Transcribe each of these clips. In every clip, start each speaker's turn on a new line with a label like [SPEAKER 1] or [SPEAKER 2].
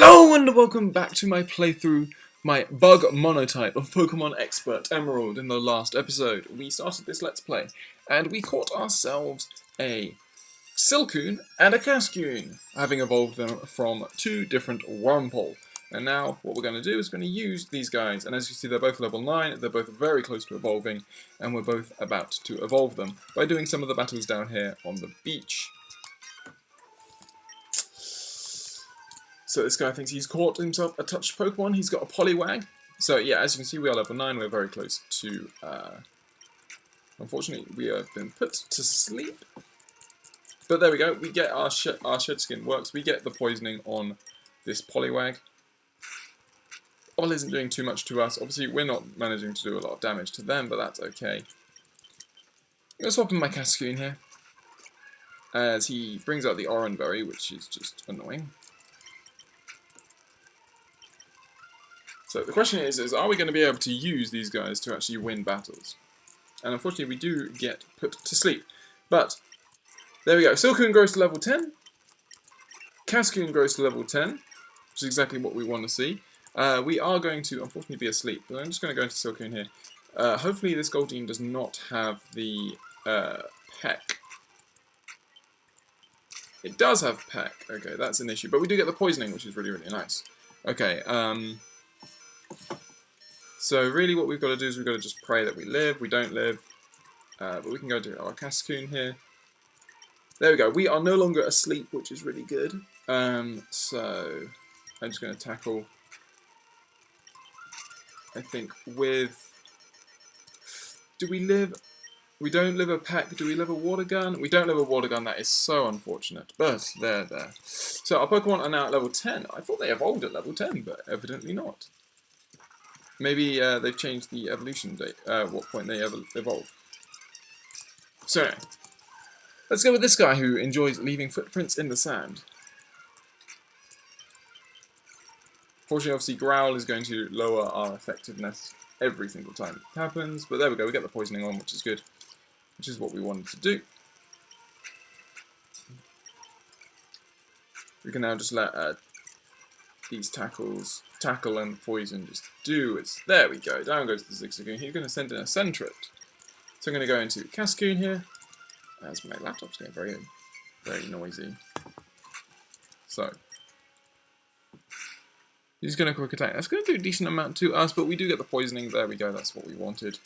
[SPEAKER 1] Hello and welcome back to my playthrough, my bug monotype of Pokemon Expert Emerald. In the last episode, we started this Let's Play, and we caught ourselves a Silcoon and a Cascoon, having evolved them from two different Wurmple. And now, what we're going to do is going to use these guys, and as you see, they're both level 9, they're both very close to evolving, and we're both about to evolve them by doing some of the battles down here on the beach. So this guy thinks he's caught himself a touched Pokemon. He's got a Poliwag. So yeah, as you can see, we are level 9. We're very close to... unfortunately, we have been put to sleep. But there we go. We get our shed skin works. We get the poisoning on this Poliwag. Ol isn't doing too much to us. Obviously, we're not managing to do a lot of damage to them, but that's okay. I'm going to swap in my Cascoon here, as he brings out the Oranberry, which is just annoying. So the question is are we going to be able to use these guys to actually win battles? And unfortunately we do get put to sleep. But, there we go. Silcoon grows to level 10. Cascoon grows to level 10, which is exactly what we want to see. We are going to, unfortunately, be asleep. But I'm just going to go into Silcoon here. Hopefully this Goldeen does not have the Peck. It does have Peck. Okay, that's an issue. But we do get the poisoning, which is really, really nice. Okay, so really what we've got to do is we've got to just pray that we live. We don't live. But we can go to our Cascoon here. There we go. We are no longer asleep, which is really good. So I'm just going to tackle, I think, with... Do we live... We don't live a Peck. Do we live a Water Gun? We don't live a Water Gun. That is so unfortunate. But there. So our Pokemon are now at level 10. I thought they evolved at level 10, but evidently not. Maybe they've changed the evolution date, what point they evolve. So anyway, let's go with this guy who enjoys leaving footprints in the sand. Fortunately, obviously, Growl is going to lower our effectiveness every single time it happens. But there we go, we get the poisoning on, which is good. Which is what we wanted to do. We can now just let these tackle and poison just do it. There we go. Down goes the Zigzagoon. He's going to send in a Sentret. So I'm going to go into Cascoon here. As my laptop's getting very, very noisy. So he's going to quick attack. That's going to do a decent amount to us, but we do get the poisoning. There we go. That's what we wanted.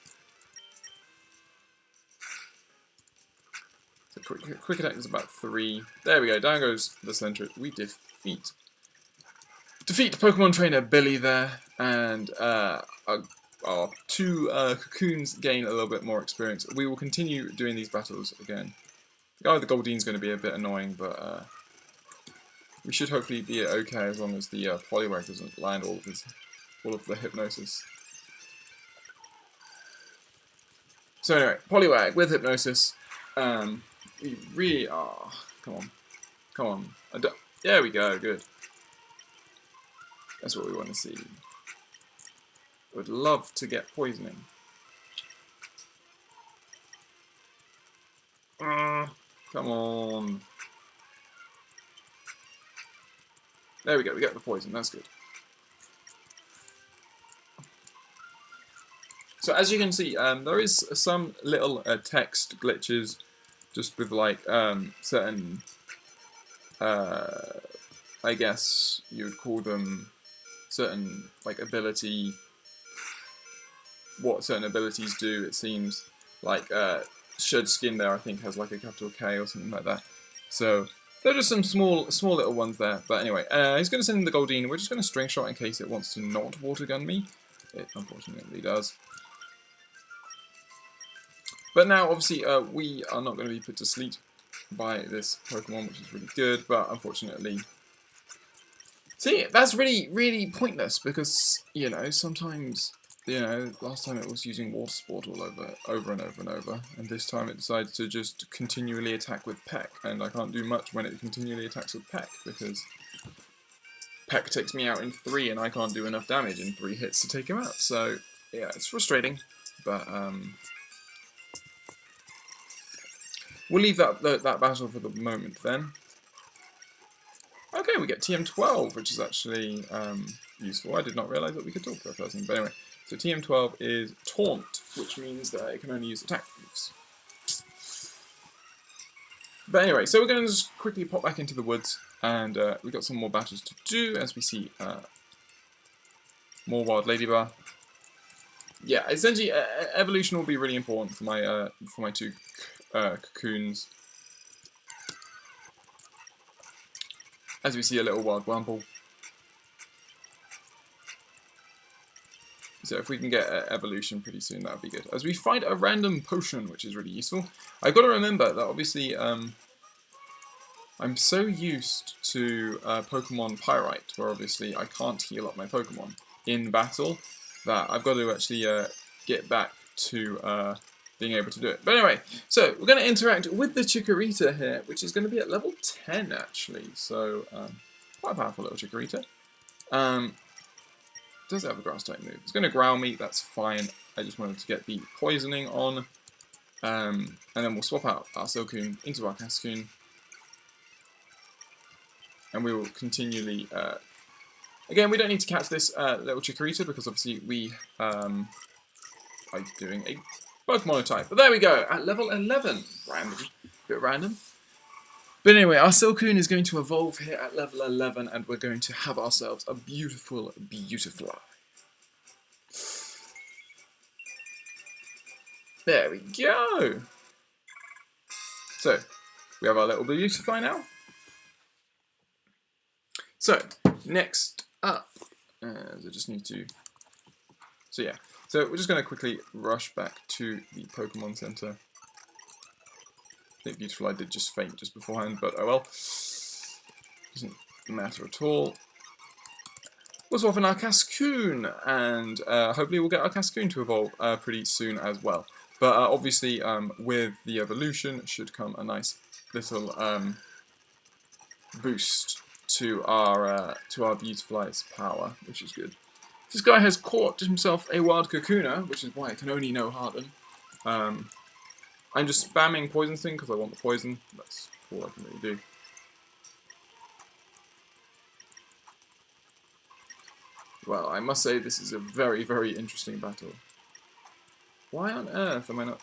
[SPEAKER 1] So quick attack is about 3. There we go. Down goes the Sentret. We defeat Pokemon Trainer Billy there, and our two Cocoons gain a little bit more experience. We will continue doing these battles again. The guy with the Goldeen's going to be a bit annoying, but we should hopefully be okay as long as the Poliwag doesn't land all of the hypnosis. So anyway, Poliwag with hypnosis. We really are. Come on. There we go. Good. That's what we want to see. Would love to get poisoning. Come on. There we go, we get the poison, that's good. So as you can see, there is some little text glitches just with like certain, I guess you would call them certain like what certain abilities do. It seems like Shed Skin there I think has like a capital K or something like that. So there are just some small little ones there. But anyway, he's going to send in the Goldeen. We're just going to String Shot in case it wants to not Water Gun me. It unfortunately does. But now obviously we are not going to be put to sleep by this Pokemon, which is really good, but unfortunately... See, that's really, really pointless, because, you know, sometimes, you know, last time it was using Water Sport all over and over, and this time it decides to just continually attack with Peck, and I can't do much when it continually attacks with Peck, because Peck takes me out in 3, and I can't do enough damage in 3 hits to take him out, so, yeah, it's frustrating, but, we'll leave that battle for the moment, then. Okay, we get TM12, which is actually useful. I did not realise that we could talk to that person. But anyway, so TM12 is Taunt, which means that it can only use attack moves. But anyway, so we're going to just quickly pop back into the woods, and we've got some more battles to do as we see more wild ladybug. Yeah, essentially, evolution will be really important for my two cocoons. As we see a little wild Wurmple. So if we can get evolution pretty soon, that would be good. As we find a random potion, which is really useful. I've got to remember that obviously I'm so used to Pokemon Pyrite, where obviously I can't heal up my Pokemon in battle, that I've got to actually get back to being able to do it. But anyway, so we're going to interact with the Chikorita here, which is going to be at level 10 actually. So quite a powerful little Chikorita. Does have a grass type move. It's going to growl me, that's fine. I just wanted to get the poisoning on. And then we'll swap out our Silcoon into our Cascoon. And we will continually... again, we don't need to catch this little Chikorita because obviously we are doing a Monotype. But there we go, at level 11. Random. Bit random. But anyway, our Silcoon is going to evolve here at level 11 and we're going to have ourselves a beautiful, beautiful. There we go. So, we have our little Beautifly now. So, next up, I just need to... So yeah, so we're just going to quickly rush back to the Pokemon Center. I think Beautiful did just faint just beforehand, but oh well. Doesn't matter at all. We'll swap in our Cascoon, and hopefully we'll get our Cascoon to evolve pretty soon as well. But obviously, with the evolution should come a nice little boost to our Beautifly's power, which is good. This guy has caught himself a wild Kakuna, which is why it can only know Harden. I'm just spamming Poison Sting because I want the poison. That's all I can really do. Well, I must say this is a very, very interesting battle. Why on earth am I not...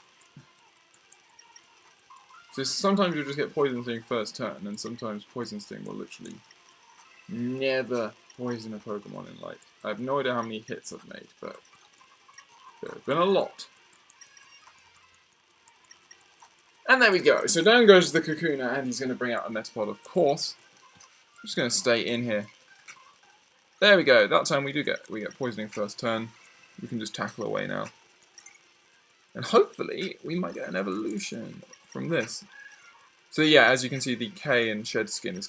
[SPEAKER 1] So sometimes you'll just get Poison Sting first turn, and sometimes Poison Sting will literally never poison a Pokemon in life. I have no idea how many hits I've made, but there have been a lot. And there we go. So down goes the Kakuna, and he's going to bring out a Metapod, of course. I'm just going to stay in here. There we go. That time we get poisoning first turn. We can just tackle away now. And hopefully we might get an evolution from this. So yeah, as you can see, the K in Shed Skin is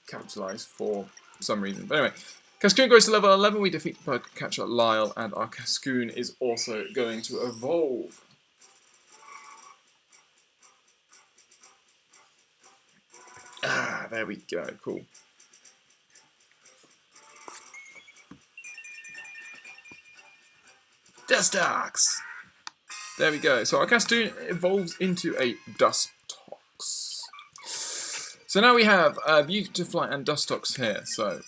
[SPEAKER 1] capitalized for some reason. But anyway, Cascoon goes to level 11. We defeat the catcher Lyle, and our Cascoon is also going to evolve. Ah, there we go. Cool. Dustox! There we go. So our Cascoon evolves into a Dustox. So now we have Beautifly and Dustox here. So,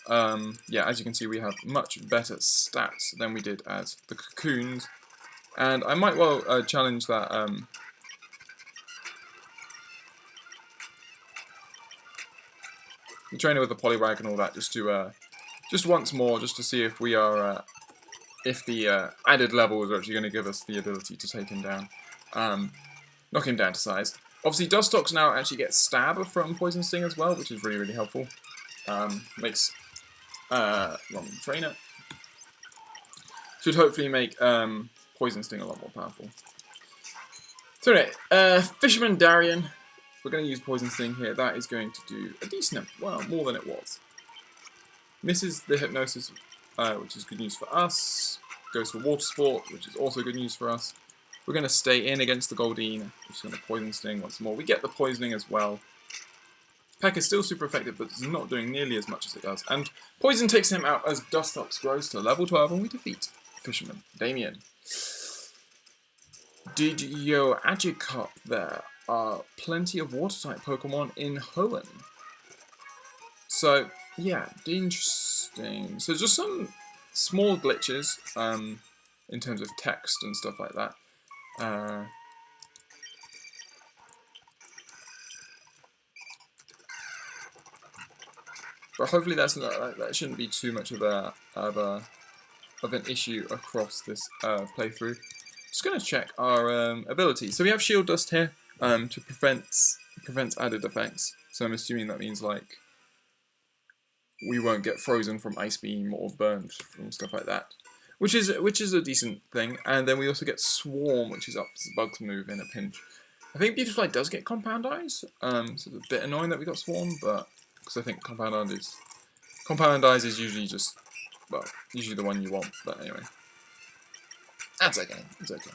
[SPEAKER 1] yeah, as you can see, we have much better stats than we did as the Cocoons. And I might well challenge that... the trainer with the Poliwag and all that, just to... just once more, just to see if we are... if the added levels are actually going to give us the ability to take him down. Knock him down to size. Obviously, Dustox now actually gets Stab from Poison Sting as well, which is really, really helpful. Makes wrong trainer. Should hopefully make Poison Sting a lot more powerful. So anyway, Fisherman Darien. We're going to use Poison Sting here. That is going to do a decent, well, more than it was. Misses the Hypnosis, which is good news for us. Goes for Water Sport, which is also good news for us. We're going to stay in against the Goldeen. We're just going to Poison Sting once more. We get the poisoning as well. Peck is still super effective, but it's not doing nearly as much as it does. And Poison takes him out as Dustox grows to level 12, and we defeat Fisherman Damien. Did yo Agicop there are plenty of Water-type Pokemon in Hoenn. So yeah, interesting. So just some small glitches in terms of text and stuff like that. But hopefully that shouldn't be too much of an issue across this playthrough. Just going to check our abilities. So we have Shield Dust here to prevent added effects. So I'm assuming that means like we won't get frozen from Ice Beam or burned from stuff like that, which is a decent thing. And then we also get Swarm, which is up to Bug's move in a pinch. I think Beautifly Does get Compound Eyes, so it's a bit annoying that we got Swarm, but because I think Compound Eyes is usually just, well, usually the one you want, but anyway. That's okay, it's okay.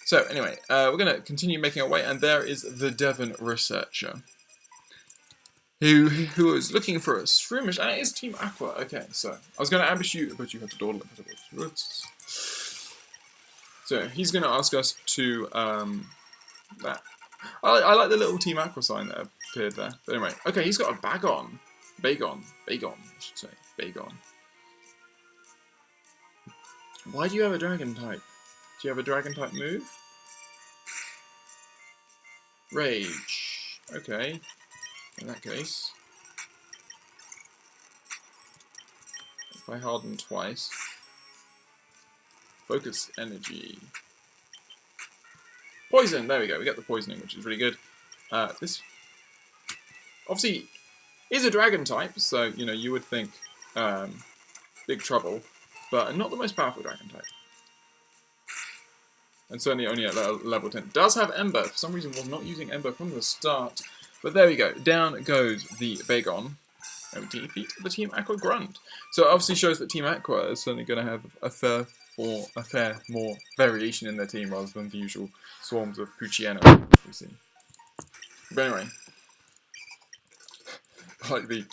[SPEAKER 1] So anyway, we're going to continue making our way, and there is the Devon Researcher, who is looking for a Shroomish, and it is Team Aqua. Okay, so I was going to ambush you, but you have to dawdle it. So he's going to ask us to, that. I like the little Team Aqua sign that appeared there. But anyway, okay, he's got a Bagon, I should say, Bagon. Why do you have a Dragon type? Do you have a Dragon type move? Rage. Okay. In that case, if I harden twice, focus energy. Poison. There we go. We get the poisoning, which is really good. This obviously is a Dragon type, so you know you would think big trouble, but not the most powerful Dragon type. And certainly only at level 10. Does have Ember. For some reason was not using Ember from the start. But there we go. Down goes the Bagon. And we defeat the Team Aqua Grunt. So it obviously shows that Team Aqua is certainly going to have a fair more variation in their team rather than the usual swarms of Pucciano we see. But anyway. Like the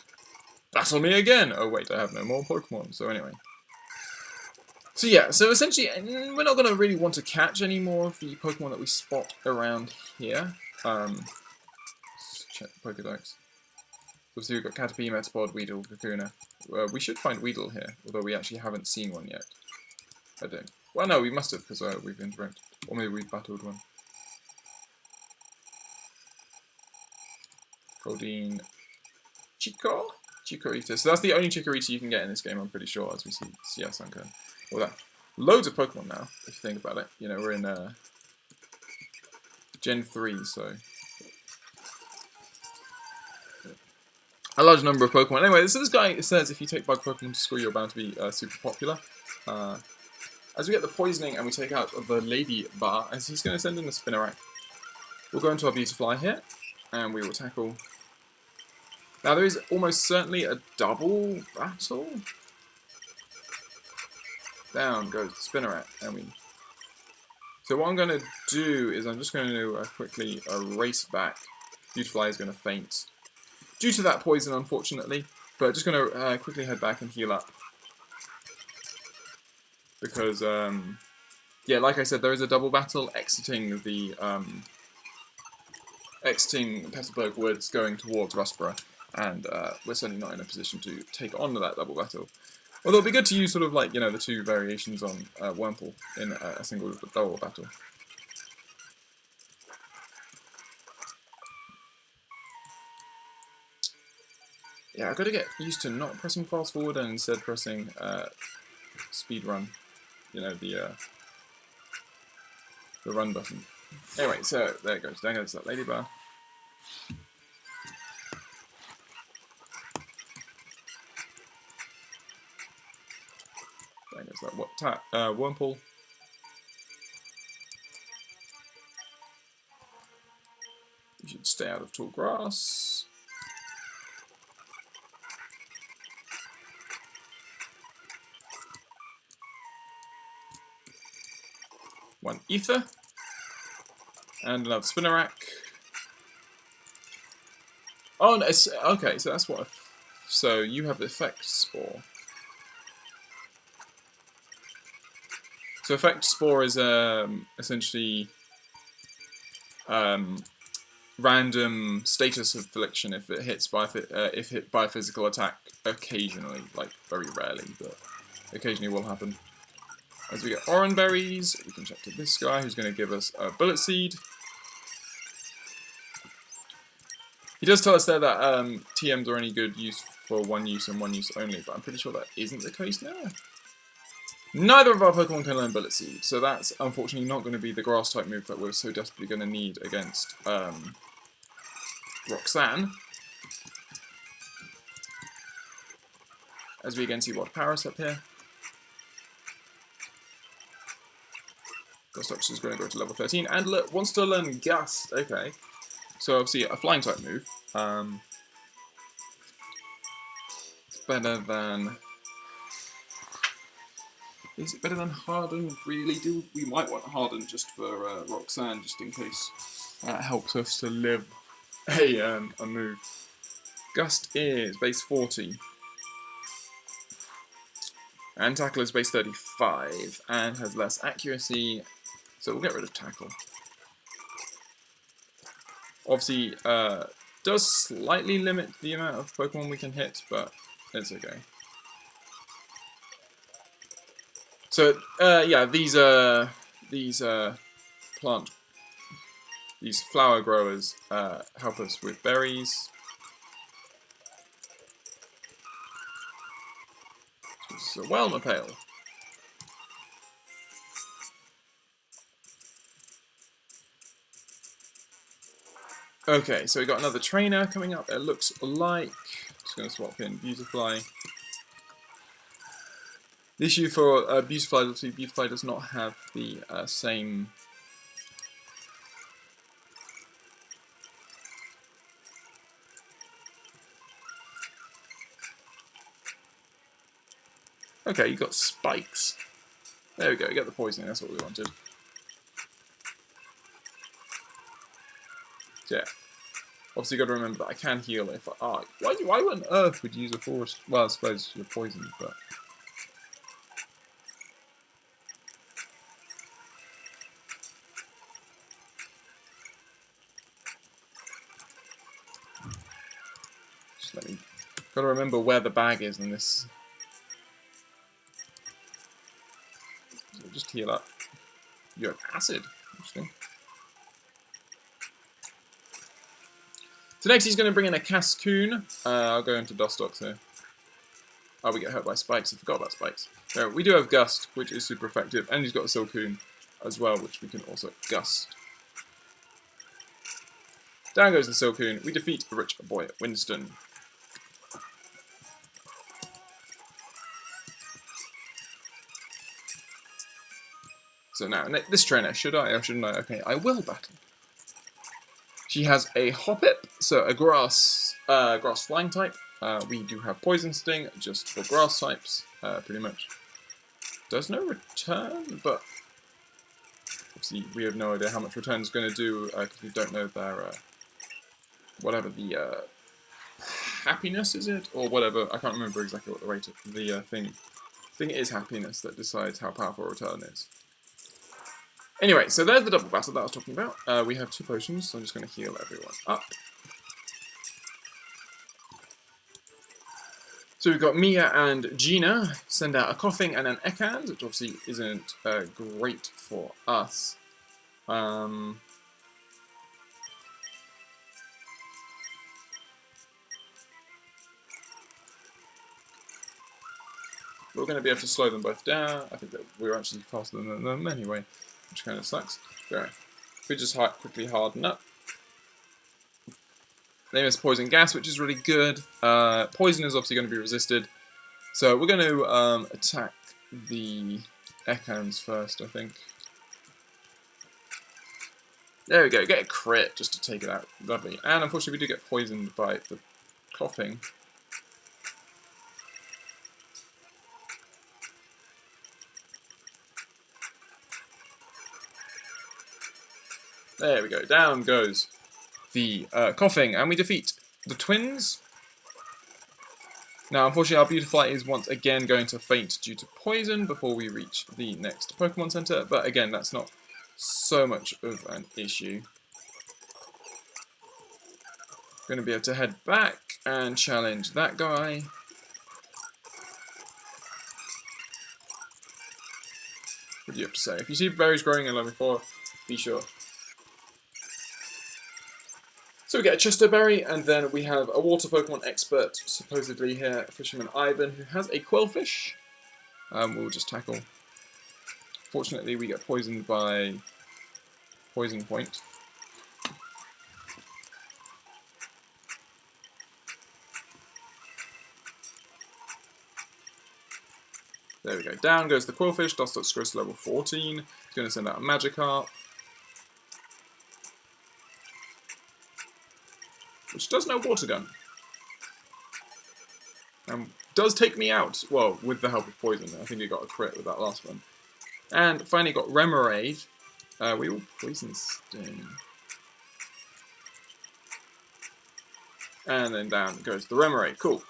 [SPEAKER 1] battle me again! Oh wait, I have no more Pokemon. So anyway. So yeah, so essentially, we're not going to really want to catch any more of the Pokemon that we spot around here. Let's check the Pokedex. Obviously we've got Caterpie, Metapod, Weedle, Kakuna. We should find Weedle here, although we actually haven't seen one yet. I don't. Well, no, we must have, because we've interacted. Or maybe we've battled one. Coldine. Chikorita. So that's the only Chikorita you can get in this game, I'm pretty sure, as we see our Sunken. Well, that. Loads of Pokemon now, if you think about it. You know, we're in Gen 3, so a large number of Pokemon. Anyway, so this guy says if you take bug Pokemon to school, you're bound to be super popular. As we get the poisoning and we take out the Lady Bar, as he's going to send in the Spinnerack, we'll go into our Beautifly here, and we will tackle. Now there is almost certainly a double battle. Down goes the Spinnerack, and we. So what I'm going to do is I'm just going to quickly race back. Beautifly is going to faint due to that poison, unfortunately. But just going to quickly head back and heal up. Because, yeah, like I said, there is a double battle exiting the Petalburg Woods going towards Rustborough. And we're certainly not in a position to take on that double battle. Although it'd be good to use sort of like, you know, the two variations on Wurmple in a single double battle. Yeah, I've got to get used to not pressing fast forward and instead pressing speed run. You know, the run button. Anyway, so there it goes. There goes that Ladybug. There goes that Wurmple. You should stay out of tall grass. One Ether. And another Spinnerack. Oh, no, okay, so that's what. So you have Effect Spore. So Effect Spore is essentially random status affliction if it hits by if hit by a physical attack occasionally, like very rarely, but occasionally will happen. As we get orange berries, we can check to this guy who's going to give us a bullet seed. He does tell us there that TMs are only good use for one use and one use only, but I'm pretty sure that isn't the case now. Neither of our Pokemon can learn Bullet Seed, so that's unfortunately not going to be the Grass-type move that we're so desperately going to need against Roxanne. As we again see what Paris up here. Ghost is going to go to level 13, and wants to learn Gust. Okay, so obviously a Flying-type move. It's better than... Is it better than Harden? Really? We might want Harden just for Roxanne, just in case that helps us to live a move. Gust is base 40. And Tackle is base 35, and has less accuracy, so we'll get rid of Tackle. Obviously, does slightly limit the amount of Pokemon we can hit, but it's okay. So, yeah, these flower growers help us with berries. This is a Welmer Pail. Okay, so we got another trainer coming up. It looks like... Just going to swap in Beautifly. The issue for Beautifly, obviously, Beautifly does not have the same... Okay, you got spikes. There we go, you get the poisoning, that's what we wanted. So, yeah. Obviously, you got to remember that I can heal if I... why on earth would you use a forest? Well, I suppose you're poisoned, but... Just let me... Got to remember where the bag is in this. So just heal up. You have acid. Interesting. So next he's going to bring in a Cascoon. I'll go into Dustox here. Oh, we get hurt by spikes. I forgot about spikes. No, we do have Gust, which is super effective, and he's got a Silcoon as well, which we can also Gust. Down goes the Silcoon. We defeat the rich boy at Winston. So now, this trainer, should I or shouldn't I? Okay, I will battle. She has a Hoppip, so a grass flying type. We do have Poison Sting, just for grass types, pretty much. Does no return, but obviously we have no idea how much return is going to do, because we don't know their, whatever the, happiness is it? Or whatever, I can't remember exactly what the rate of the thing. I think it is happiness that decides how powerful a return is. Anyway, so there's the double battle that I was talking about. We have 2 potions, so I'm just going to heal everyone up. So we've got Mia and Gina send out a Coughing and an Ekans, which obviously isn't great for us. We're going to be able to slow them both down. I think that we're actually faster than them anyway, which kind of sucks. Right. We just quickly harden up. They miss Poison Gas, which is really good. Poison is obviously going to be resisted. So we're going to attack the Ekans first, I think. There we go, get a crit just to take it out. Lovely. And unfortunately we do get poisoned by the Coughing. There we go, down goes the Coughing, and we defeat the twins. Now, unfortunately, our Beautifly is once again going to faint due to poison before we reach the next Pokemon Center, but again, that's not so much of an issue. Going to be able to head back and challenge that guy. What do you have to say? If you see berries growing in level 4, be sure. So we get a Chester berry, and then we have a water Pokemon expert, supposedly here, Fisherman Ivan, who has a Quillfish. We'll just tackle. Fortunately, we get poisoned by Poison Point. There we go. Down goes the Quillfish. Dustox goes to level 14. It's going to send out a Magikarp, which does no Water Gun. Does take me out. Well, with the help of Poison. I think it got a crit with that last one. And finally got Remoraid. We will Poison Sting. And then down goes the Remoraid. Cool.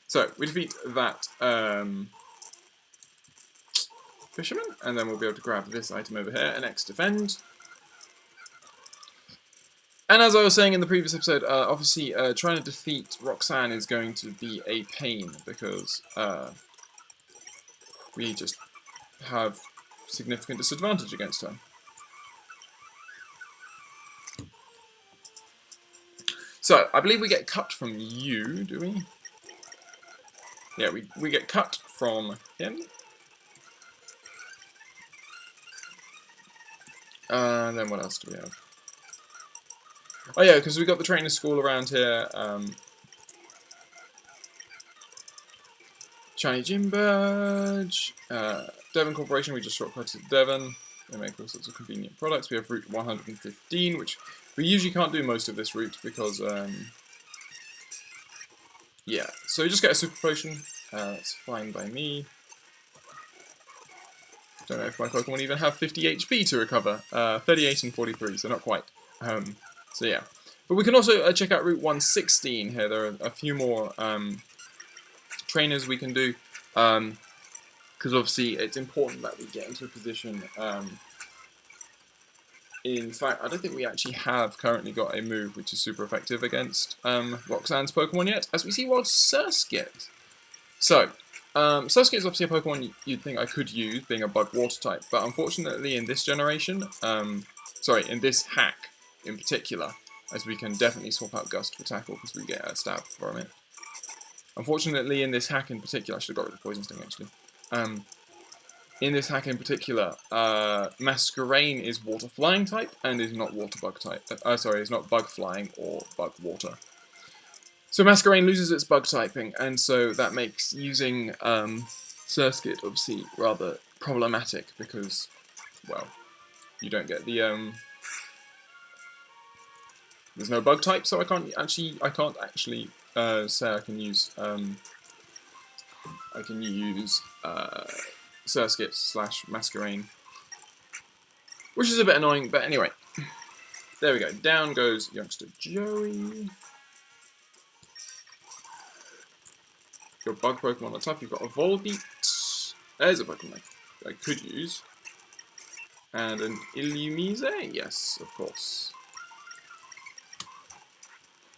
[SPEAKER 1] So, we defeat that Fisherman, and then we'll be able to grab this item over here, an X Defend. And as I was saying in the previous episode, obviously trying to defeat Roxanne is going to be a pain, because we just have significant disadvantage against her. So, I believe we get cut from you, do we? Yeah, we get cut from him. And then what else do we have? Oh yeah, because we got the trainer school around here. Shiny Jimbadge. Devon Corporation, we just shortcutted Devon. They make all sorts of convenient products. We have Route 115, which we usually can't do most of this route because, yeah. So you just get a Super Potion. That's fine by me. Don't know if my Pokemon even have 50 HP to recover. 38 and 43, so not quite. So yeah. But we can also check out Route 116 here. There are a few more trainers we can do. Because obviously it's important that we get into a position. In fact, I don't think we actually have currently got a move which is super effective against Roxanne's Pokemon yet, as we see Wild Surskit. So, Surskit is obviously a Pokemon you'd think I could use, being a Bug Water type, but unfortunately in this generation, in this hack in particular, as we can definitely swap out Gust for Tackle because we get a stab from it. Unfortunately in this hack in particular, I should have got rid of Poison Sting actually. In this hack in particular, Masquerain is Water Flying type and is not Water Bug type. Is not Bug Flying or Bug Water. So Masquerain loses its Bug typing, and so that makes using Surskit obviously rather problematic because, well, you don't get the there's no Bug type, so I can't actually say I can use Surskit / Masquerain, which is a bit annoying, but anyway. There we go. Down goes youngster Joey. Your bug Pokemon on the top, you've got a Volbeat. There's a Pokemon I could use. And an Illumise? Yes, of course.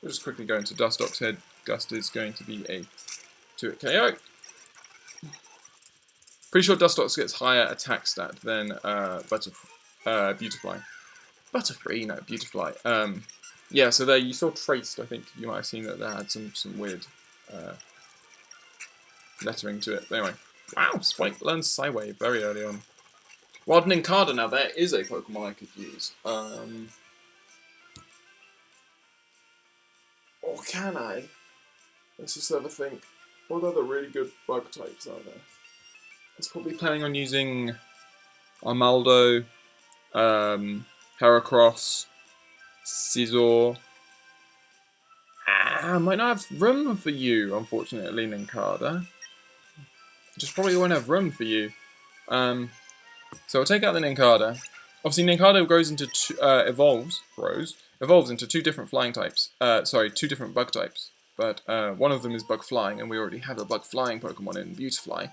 [SPEAKER 1] We'll just quickly go into Dustox head. Gust is going to be a 2-hit KO. Pretty sure Dustox gets higher attack stat than Beautifly. Butterfree? No, Beautifly. Yeah, so there you saw Traced, I think. You might have seen that there had some weird lettering to it. But anyway. Wow, Spike learns Psywave very early on. Wild Nincada, now there is a Pokemon I could use. Or can I? Let's just have a think. What other really good bug types are there? I was probably planning on using Armaldo, Heracross, Scizor. I might not have room for you, unfortunately, Nincada. Just probably won't have room for you. So we'll take out the Nincada. Obviously, Nincada grows into evolves into two different flying types. Two different bug types. But one of them is bug flying, and we already have a bug flying Pokemon in Beautifly.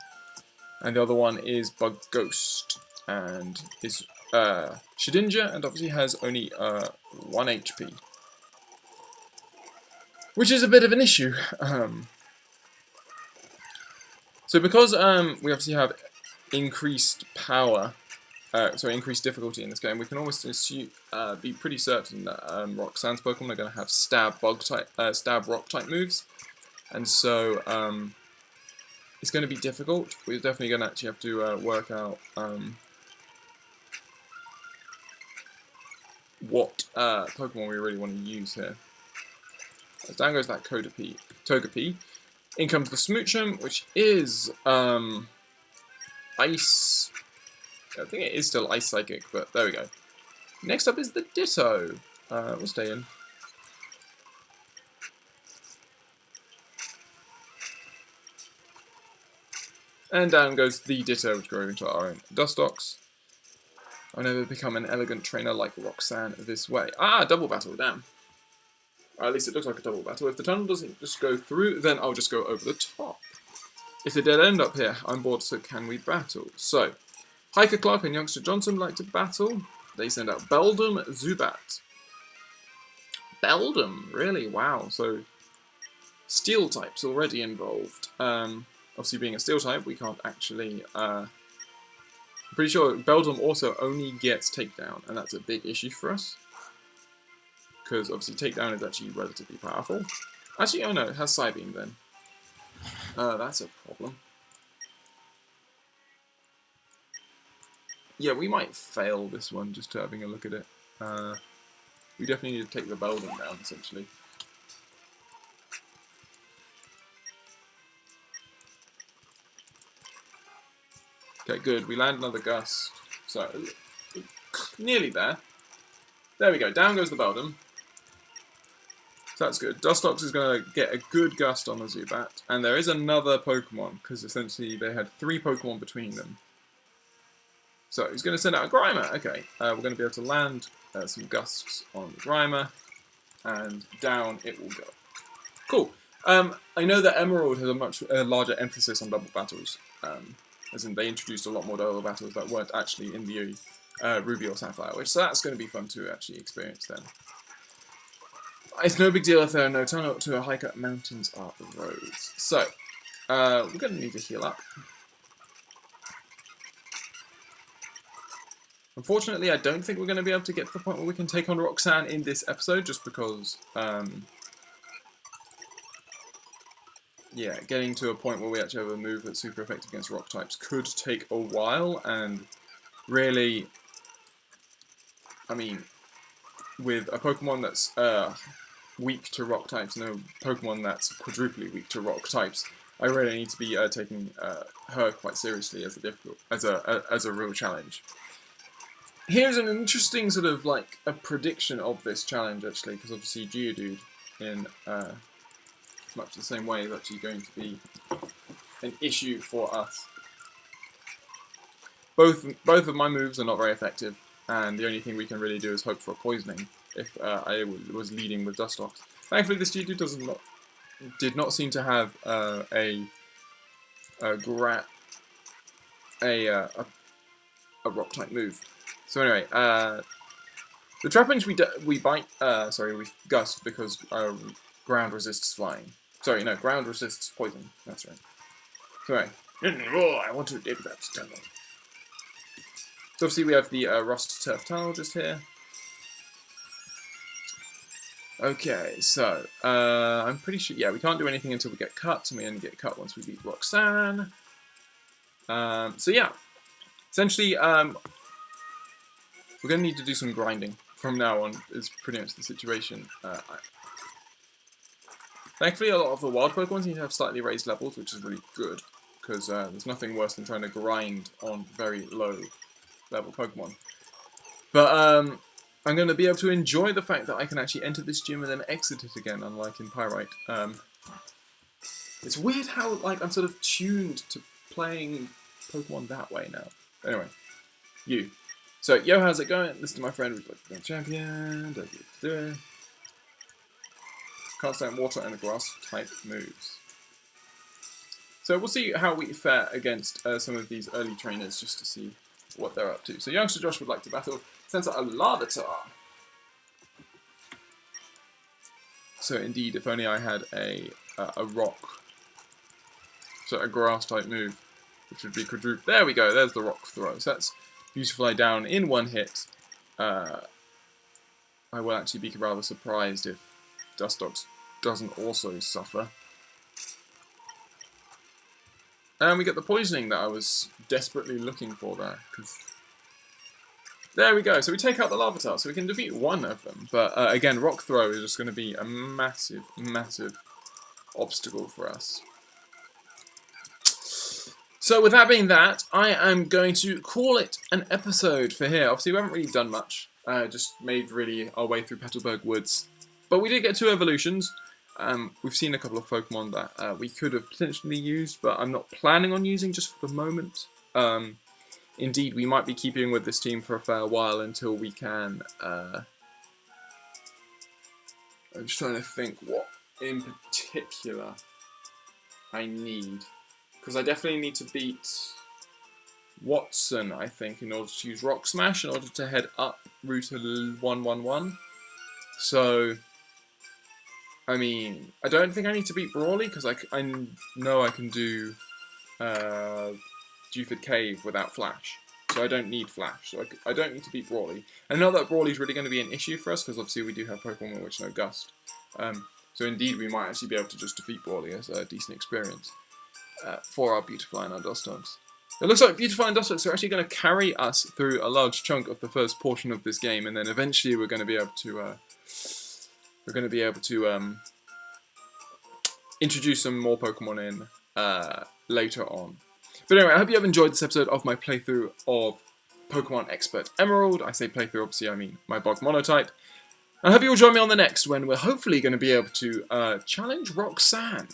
[SPEAKER 1] And the other one is Bug Ghost, and is Shedinja, and obviously has only 1 HP. which is a bit of an issue. So because we obviously have increased power, increased difficulty in this game, we can almost assume, be pretty certain that Roxanne's Pokemon are going to have stab rock type moves, and so it's going to be difficult. We're definitely going to actually have to work out what Pokemon we really want to use here. So down goes that Togepi. In comes the Smoochum, which is Ice. I think it is still Ice Psychic, but there we go. Next up is the Ditto. We'll stay in. And down goes the Ditto, which grows into our own Dustox. I'll never become an elegant trainer like Roxanne this way. Ah, double battle, damn. Or at least it looks like a double battle. If the tunnel doesn't just go through, then I'll just go over the top. It's a dead end up here. I'm bored, so can we battle? So, Hiker Clark and Youngster Johnson like to battle. They send out Beldum, Zubat. Beldum, really? Wow. So, Steel types already involved. Obviously, being a Steel type, we can't actually... I'm pretty sure Beldum also only gets Takedown, and that's a big issue for us. Because obviously Takedown is actually relatively powerful. Actually, oh no, it has Psybeam then. That's a problem. Yeah, we might fail this one just having a look at it. We definitely need to take the Beldum down, essentially. Okay, good. We land another Gust. So, nearly there. There we go. Down goes the Beldum. So that's good. Dustox is going to get a good Gust on the Zubat. And there is another Pokemon, because essentially they had 3 Pokemon between them. So he's going to send out a Grimer. Okay, we're going to be able to land some Gusts on the Grimer. And down it will go. Cool. I know that Emerald has a much larger emphasis on double battles. As in, they introduced a lot more double battles that weren't actually in the Ruby or Sapphire, so that's going to be fun to actually experience then. It's no big deal if there are no tunnel to a hike up mountains are the roads. So, we're going to need to heal up. Unfortunately, I don't think we're going to be able to get to the point where we can take on Roxanne in this episode, just because, yeah, getting to a point where we actually have a move that's super effective against rock types could take a while, and really, I mean, with a Pokemon that's weak to rock types and a Pokemon that's quadruply weak to rock types, I really need to be taking her quite seriously as a real challenge. Here's an interesting sort of like a prediction of this challenge actually, because obviously Geodude in much the same way is actually going to be an issue for us. Both of my moves are not very effective, and the only thing we can really do is hope for a poisoning if I was leading with Dustox. Thankfully, this Geodude did not seem to have a rock type move. So anyway, the Trapinch we gust because ground resists flying. Sorry, no, ground resists poison. That's right. So anyway, I want to dig that tunnel. So obviously we have the Rust Turf Tunnel just here. Okay, so I'm pretty sure, yeah, we can't do anything until we get cut, and we only get cut once we beat Roxanne. So yeah, essentially, we're going to need to do some grinding from now on, is pretty much the situation. Thankfully, a lot of the wild Pokemon seem to have slightly raised levels, which is really good, because there's nothing worse than trying to grind on very low level Pokemon. But I'm going to be able to enjoy the fact that I can actually enter this gym and then exit it again, unlike in Pyrite. It's weird how like I'm sort of tuned to playing Pokemon that way now. Anyway, you. So, yo, how's it going? Listen to my friend, we'd like to be a champion. Don't get to do it. Can't stand water and grass type moves. So we'll see how we fare against some of these early trainers just to see what they're up to. So Youngster Josh would like to battle. Sends out a Larvitar. So indeed, if only I had a rock, so a grass type move, which would be quadruple. There we go. There's the rock throw. So that's beautifully down in one hit. I will actually be rather surprised if Dustox doesn't also suffer. And we get the poisoning that I was desperately looking for there. There we go. So we take out the Larvitar, so we can defeat one of them. But again, Rock Throw is just going to be a massive, massive obstacle for us. So with that being that, I am going to call it an episode for here. Obviously, we haven't really done much. Just made really our way through Petalburg Woods. But we did get 2 evolutions. We've seen a couple of Pokemon that we could have potentially used, but I'm not planning on using just for the moment. Indeed, we might be keeping with this team for a fair while until we can... I'm just trying to think what in particular I need. Because I definitely need to beat Watson, I think, in order to use Rock Smash, in order to head up Route 111. So... I mean, I don't think I need to beat Brawly, because I know I can do Dewford Cave without Flash. So I don't need Flash. So I don't need to beat Brawly. And not that Brawly's really going to be an issue for us, because obviously we do have Pokemon which know Gust. So indeed, we might actually be able to just defeat Brawly as a decent experience for our Beautifly and our Dustox. It looks like Beautifly and Dustox are actually going to carry us through a large chunk of the first portion of this game, and then eventually we're going to be able to... introduce some more Pokemon in later on. But anyway, I hope you have enjoyed this episode of my playthrough of Pokemon Expert Emerald. I say playthrough, obviously I mean my bog Monotype. And I hope you will join me on the next, when we're hopefully going to be able to challenge Roxanne.